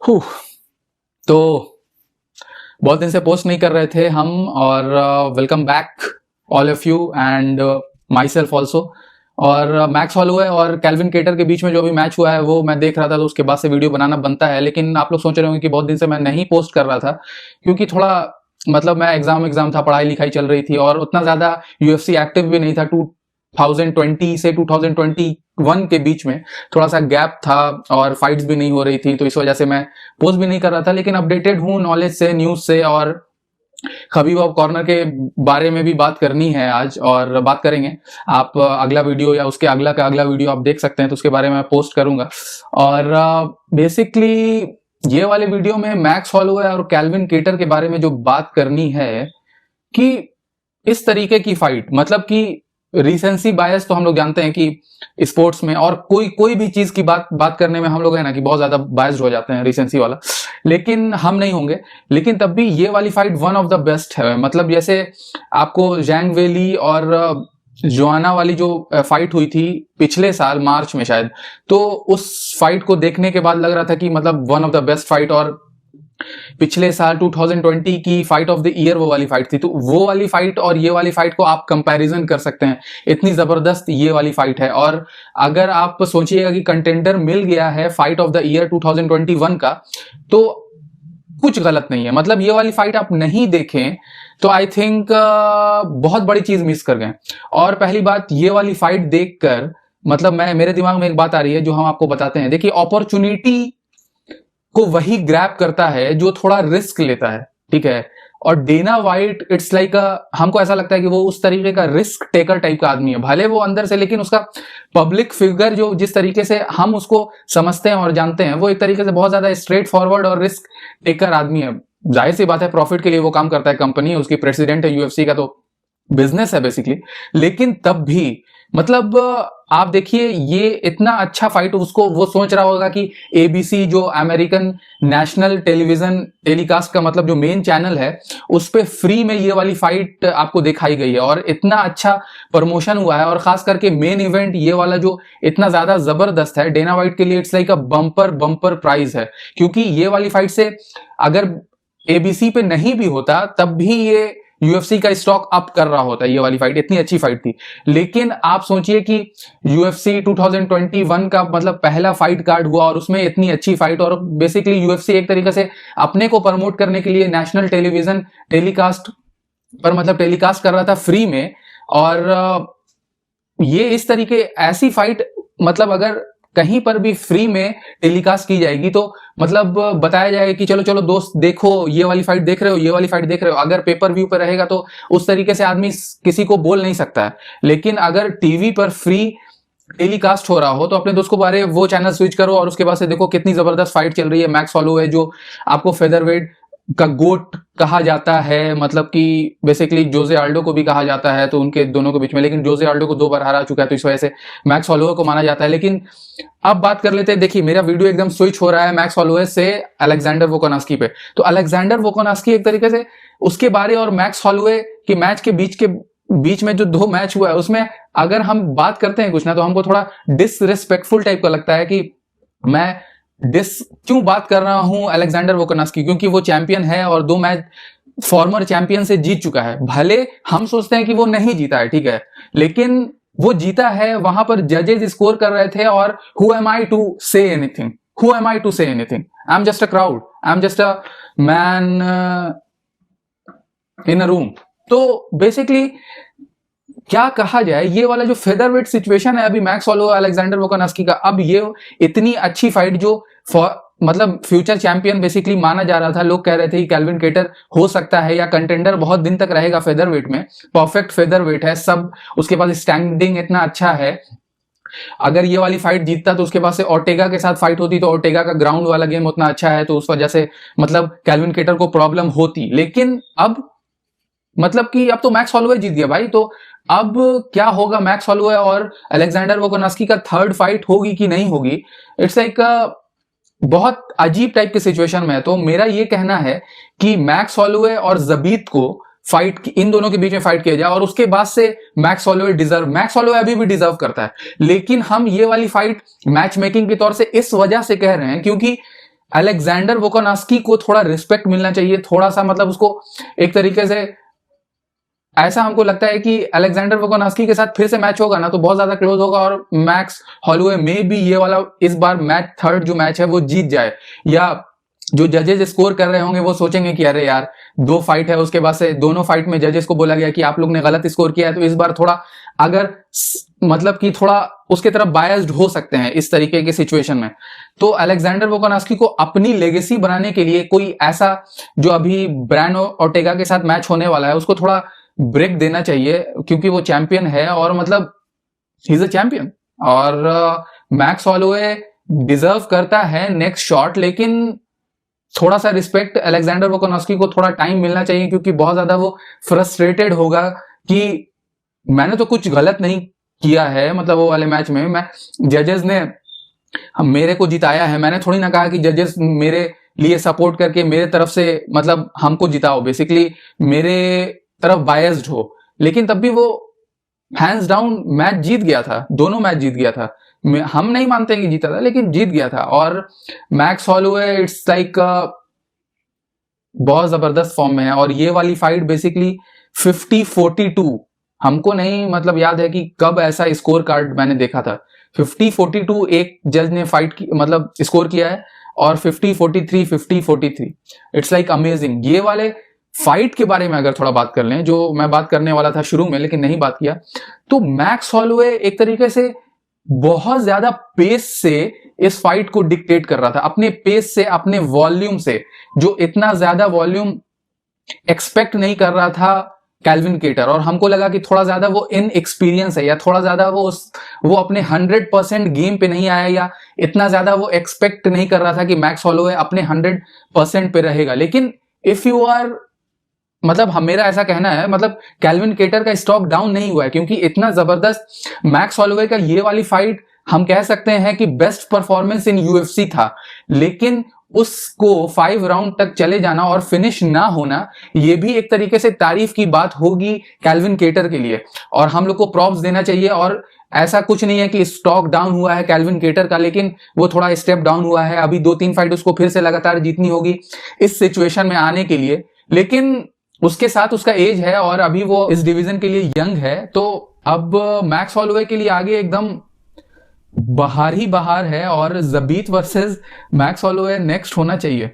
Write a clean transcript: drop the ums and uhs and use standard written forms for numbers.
हूँ। तो बहुत दिन से पोस्ट नहीं कर रहे थे हम, और welcome back all of you and my self also. और मैक्स हॉलोवे और कैल्विन केटर के बीच में जो भी मैच हुआ है वो मैं देख रहा था, तो उसके बाद से वीडियो बनाना बनता है। लेकिन आप लोग सोच रहे होंगे कि बहुत दिन से मैं नहीं पोस्ट कर रहा था, क्योंकि थोड़ा मतलब मैं एग्जाम था, पढ़ाई लिखाई चल रही थी, और उतना ज्यादा यूएफसी एक्टिव भी नहीं था। 2020 से 2021 के बीच में थोड़ा सा गैप था, और फाइट्स भी नहीं हो रही थी, तो इस वजह से मैं पोस्ट भी नहीं कर रहा था। लेकिन अपडेटेड हूँ नॉलेज से, न्यूज से, और खबीब कॉर्नर के बारे में भी बात करनी है आज, और बात करेंगे। आप अगला वीडियो या उसके अगला का अगला वीडियो आप देख सकते हैं, तो उसके बारे में मैं पोस्ट करूंगा। और बेसिकली ये वाले वीडियो में मैक्स हॉलोवे और कैल्विन केटर के बारे में जो बात करनी है, कि इस तरीके की फाइट, मतलब कि रिसेंसी बायस तो हम लोग जानते हैं कि स्पोर्ट्स में और कोई भी चीज की बात करने में हम लोग है ना कि बहुत ज्यादा बायस्ड हो जाते हैं, रिसेंसी वाला। लेकिन हम नहीं होंगे। लेकिन तब भी ये वाली fight one of the best है। मतलब जैसे आपको जैंग वेली और जोआना वाली जो फाइट हुई थी पिछले साल मार्च में शायद, तो उस फाइट को देखने के बाद लग रहा था कि मतलब one of the best fight. और पिछले साल 2020 की फाइट ऑफ द ईयर वो वाली फाइट थी, तो वो वाली फाइट और ये वाली फाइट को आप कंपैरिजन कर सकते हैं, इतनी जबरदस्त ये वाली फाइट है। और अगर आप सोचिएगा कि कंटेंडर मिल गया है फाइट ऑफ द ईयर 2021 का, तो कुछ गलत नहीं है। मतलब ये वाली फाइट आप नहीं देखें तो आई थिंक बहुत बड़ी चीज मिस कर गए। और पहली बात, ये वाली फाइट देखकर मतलब मेरे दिमाग में एक बात आ रही है जो हम आपको बताते हैं। देखिए, अपॉर्चुनिटी को वही ग्रैब करता है जो थोड़ा रिस्क लेता है, ठीक है। और डेना वाइट इट्स लाइक हमको ऐसा लगता है कि वो उस तरीके का रिस्क टेकर टाइप का आदमी है, भले वो अंदर से, लेकिन उसका पब्लिक फिगर जो जिस तरीके से हम उसको समझते हैं और जानते हैं, वो एक तरीके से बहुत ज्यादा स्ट्रेट फॉरवर्ड और रिस्क टेकर आदमी है। जाहिर सी बात है, प्रॉफिट के लिए वो काम करता है, कंपनी है उसकी, प्रेसिडेंट है यूएफसी का, तो बिजनेस है बेसिकली। लेकिन तब भी मतलब आप देखिए, ये इतना अच्छा फाइट, उसको वो सोच रहा होगा कि एबीसी जो अमेरिकन नेशनल टेलीविजन टेलीकास्ट का मतलब जो मेन चैनल है, उस पे फ्री में ये वाली फाइट आपको दिखाई गई है, और इतना अच्छा प्रमोशन हुआ है। और खास करके मेन इवेंट ये वाला जो इतना ज्यादा जबरदस्त है, डेना वाइट के लिए it's like a bumper prize है। क्योंकि ये वाली फाइट से अगर एबीसी पे नहीं भी होता तब भी ये यूएफसी का स्टॉक अप कर रहा होता है। ये वाली फाइट इतनी अच्छी फाइट थी। लेकिन आप सोचिए कि यूएफसी 2021 का मतलब पहला फाइट कार्ड हुआ, और उसमें इतनी अच्छी फाइट। और बेसिकली यूएफसी एक तरीके से अपने को प्रमोट करने के लिए नेशनल टेलीविजन टेलीकास्ट पर मतलब टेलीकास्ट कर रहा था फ्री में। और ये इस तरीके ऐसी फाइट मतलब अगर कहीं पर भी फ्री में टेलीकास्ट की जाएगी तो मतलब बताया जाएगा कि चलो चलो दोस्त देखो, ये वाली फाइट देख रहे हो, ये वाली फाइट देख रहे हो। अगर पेपर व्यू पर रहेगा तो उस तरीके से आदमी किसी को बोल नहीं सकता है। लेकिन अगर टीवी पर फ्री टेलीकास्ट हो रहा हो तो अपने दोस्त को बारे वो चैनल स्विच करो, और उसके बाद से देखो कितनी जबरदस्त फाइट चल रही है। मैक्स हॉलोवे जो आपको फेदरवेट का गोट कहा जाता है, मतलब कि बेसिकली जोसे आल्डो को भी कहा जाता है, तो उनके दोनों के बीच में, लेकिन जोसे आल्डो को 2 बार हरा चुका है, तो इस वजह से मैक्स हॉलोवे को माना जाता है। लेकिन अब बात कर लेते हैं। देखिए, मेरा वीडियो एकदम स्विच हो रहा है मैक्स हॉलोवे से अलेक्जेंडर वोकोनास्की पे। तो अलेक्जेंडर वोकोनास्की एक तरीके से उसके बारे और मैक्स हॉलोवे के मैच के बीच में जो 2 मैच हुआ है, उसमें अगर हम बात करते हैं कुछ ना, तो हमको थोड़ा डिसरिस्पेक्टफुल टाइप का लगता है कि मैं क्यों बात कर रहा हूं अलेक्जेंडर वोकोनास्की, क्योंकि वो चैंपियन है और 2 मैच फॉर्मर चैंपियन से जीत चुका है। भले हम सोचते हैं कि वो नहीं जीता है, ठीक है, लेकिन वो जीता है। वहां पर जजेस स्कोर कर रहे थे, और who am I to say anything, who am I to say anything, I am just a crowd, I am just a man in a room. तो बेसिकली क्या कहा जाए, ये वाला जो फेदरवेट सिचुएशन है अभी मैक्स हॉलोवे अलेक्जेंडर वोकोनास्की का, अब ये इतनी अच्छी फाइट जो मतलब फ्यूचर चैंपियन बेसिकली माना जा रहा था। लोग कह रहे थे कि कैल्विन केटर हो सकता है या कंटेंडर बहुत दिन तक रहेगा फेदरवेट में, परफेक्ट फेदरवेट है सब, उसके पास स्टैंडिंग इतना अच्छा है। अगर ये वाली फाइट जीतता तो उसके पास से ओर्टेगा के साथ फाइट होती, तो ओर्टेगा का ग्राउंड वाला गेम उतना अच्छा है, तो उस वजह से मतलब कैल्विन केटर को प्रॉब्लम होती। लेकिन अब मतलब कि अब तो मैक्स हॉलोवे जीत गया भाई, तो अब क्या होगा मैक्स हॉलोवे और अलेक्जेंडर वोकोनास्की का थर्ड फाइट होगी कि नहीं होगी। इट्स लाइक बहुत अजीब टाइप की सिचुएशन में है। तो मेरा ये कहना है कि मैक्स हॉलोवे और जबीत को फाइट, इन दोनों के बीच में फाइट किया जाए, और उसके बाद से मैक्स हॉलोवे अभी भी डिजर्व करता है। लेकिन हम ये वाली फाइट मैच मेकिंग के तौर से इस वजह से कह रहे हैं क्योंकि अलेक्जेंडर वोकोनास्की को थोड़ा रिस्पेक्ट मिलना चाहिए, थोड़ा सा मतलब उसको एक तरीके से ऐसा हमको लगता है कि अलेक्जेंडर वोकोनास्की के साथ फिर से मैच होगा ना तो बहुत ज्यादा क्लोज होगा और मैक्स हॉलोवे में भी ये वाला इस बार मैच थर्ड जो मैच है वो जीत जाए, या जो जजेस स्कोर कर रहे होंगे वो सोचेंगे कि अरे यार 2 फाइट है, उसके बाद से दोनों फाइट में जजेस को बोला गया कि आप लोग ने गलत स्कोर किया है, तो इस बार थोड़ा अगर मतलब कि थोड़ा उसके तरफ बायस्ड हो सकते हैं इस तरीके की सिचुएशन में। तो अलेक्जेंडर वोकोनास्की को अपनी लेगेसी बनाने के लिए कोई ऐसा जो अभी ब्रायन ओर्टेगा के साथ मैच होने वाला है उसको थोड़ा ब्रेक देना चाहिए, क्योंकि वो चैंपियन है और मतलब ही इज अ चैंपियन। और मैक्स हॉलोवे डिजर्व करता है नेक्स्ट शॉट, लेकिन थोड़ा सा रिस्पेक्ट अलेक्जेंडर वोकोनास्की को थोड़ा टाइम मिलना चाहिए, क्योंकि बहुत ज्यादा वो फ्रस्ट्रेटेड होगा कि मैंने तो कुछ गलत नहीं किया है, मतलब वो वाले मैच में मैं जजेस ने मेरे को जिताया है, मैंने थोड़ी ना कहा कि जजेस मेरे लिए सपोर्ट करके मेरे तरफ से मतलब हमको जिताओ, बेसिकली मेरे तरफ बायस्ड हो, लेकिन तब भी वो हैंड्स डाउन मैच जीत गया था, दोनों मैच जीत गया था। हम नहीं मानते कि जीता था, लेकिन जीत गया था। और मैक्स हॉलोवे इट्स लाइक बहुत जबरदस्त फॉर्म में है, और ये वाली फाइट बेसिकली 50-42 हमको नहीं मतलब याद है कि कब ऐसा स्कोर कार्ड मैंने देखा था। 50-42 एक जज ने फाइट की मतलब स्कोर किया है, और 50-43 50-43 इट्स लाइक अमेजिंग। ये वाले फाइट के बारे में अगर थोड़ा बात कर लें, जो मैं बात करने वाला था शुरू में लेकिन नहीं बात किया, तो मैक्स हॉलोवे एक तरीके से बहुत ज्यादा पेस से इस फाइट को डिक्टेट कर रहा था, अपने पेस से, अपने वॉल्यूम से, जो इतना ज्यादा वॉल्यूम एक्सपेक्ट नहीं कर रहा था कैल्विन केटर। और हमको लगा कि थोड़ा ज्यादा वो इन एक्सपीरियंस है, या थोड़ा ज्यादा वो अपने 100% गेम पे नहीं आया, या इतना ज्यादा वो एक्सपेक्ट नहीं कर रहा था कि मैक्स हॉलोवे अपने 100% पे रहेगा। लेकिन इफ यू आर मतलब मेरा ऐसा कहना है, मतलब कैल्विन केटर का स्टॉक डाउन नहीं हुआ है, क्योंकि इतना जबरदस्त मैक्स हॉलोवे का ये वाली फाइट हम कह सकते हैं कि बेस्ट परफॉर्मेंस इन यूएफसी था, लेकिन उसको 5 राउंड तक चले जाना और फिनिश ना होना, ये भी एक तरीके से तारीफ की बात होगी कैल्विन केटर के लिए, और हम लोग को प्रॉप्स देना चाहिए। और ऐसा कुछ नहीं है कि स्टॉक डाउन हुआ है कैल्विन केटर का, लेकिन वो थोड़ा स्टेप डाउन हुआ है, अभी 2-3 फाइट उसको फिर से लगातार जीतनी होगी इस सिचुएशन में आने के लिए। लेकिन उसके साथ उसका एज है और अभी वो इस डिवीजन के लिए यंग है, तो अब मैक्स हॉलोवे के लिए आगे एकदम बहार ही बहार है, और जबीत वर्सेस मैक्स हॉलोवे नेक्स्ट होना चाहिए।